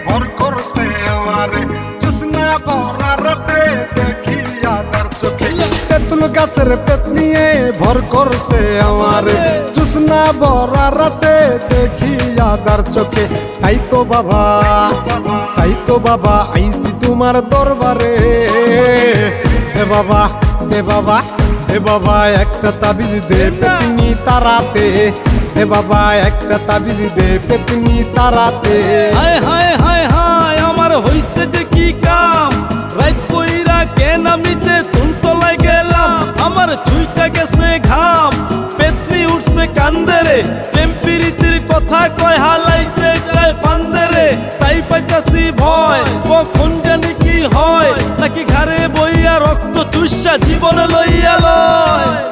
ভর করছে আমারে জোছনা ভরা রাতে দেখিয়া তার চোখে তেঁতুল গাছের পেট নিয়ে ভর করছে আমারে জোছনা ভরা রাতে দেখিয়া তার চোখে তাই তো বাবা আইছি তোমার দরবারে এ বাবা এ বাবা এ বাবা একটা তাবিজ দে পেতনি তারাতে এ বাবা একটা তাবিজ দে পেতনি তারাতে হায় হায় হায় হায় আমার হইছে যে কি কাম রাত কইরা কেন আমিতে তুলতলায় গেলাম আমার ছুইটা গেছে ঘাম পেতনি উঠছে কান্দরে প্রেম প্রীতির কথা কয় হালাইতে চায় ফান্দরে তাই পাইতাছি ভয় কখন জানি কি হয় নাকি ঘরে বইয়া রক্ত চুষা জীবন লইয়া লয়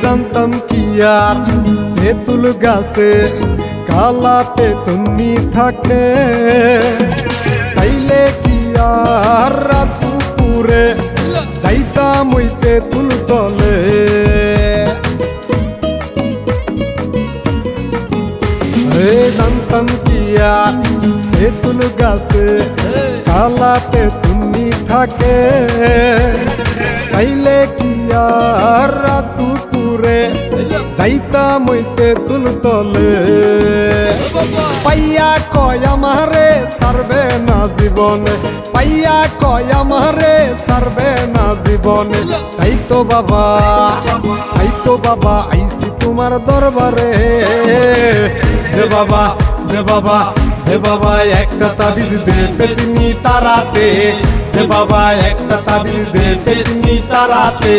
জানতাম কি আর তেঁতুল গাছে কালা পেতনি থাকে তাইলে কি আর রাত দুপুরে যাইতাম ওই তেঁতুল তলে জানতাম কি আর তেঁতুল গাছে কালা পেতনি থাকে তাইলে কি আর রাত দুপুরে যাইতাম ওই তেঁতুল তলে পাইয়া কয় আমারে সারবে না জীবনে পাইয়া কয় আমারে সারবে না জীবনে তাই তো বাবা আইছি তোমার দরবারে দে বাবা দে বাবা হে বাবা একটা তাবিজ দে পেতনি তারাতে হে বাবা একটা তাবিজ দে পেতনি তারাতে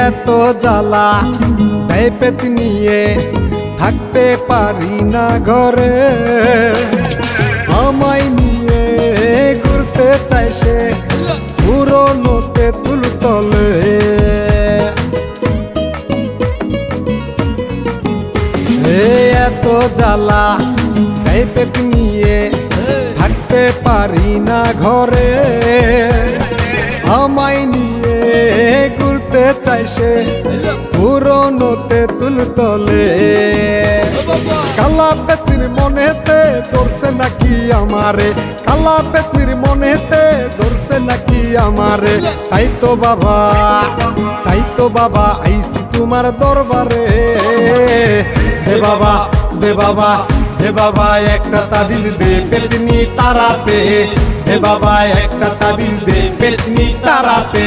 এত জ্বালা দেয় পেতনিয়ে থাকতে পারি না ঘরে আমায় নিয়ে ঘুরতে চাই সে পুরনো তেঁতুল তলে এত জ্বালা দেয় পেতনিয়ে থাকতে পারি না ঘরে আমায় নিয়ে ঘুরতে চাই সে পুরনো তেঁতুল তলে কালা পেতনির মনেতে ধরছে নাকি আমারে কালা পেতনির মনেতে ধরছে নাকি আমারে তাই তো বাবা আইছি তোমার দরবারে দে বাবা দে বাবা হে বাবা একটা তাবিজ দে পেতনি তারাতে হে বাবা একটা তাবিজ দে পেতনি তারাতে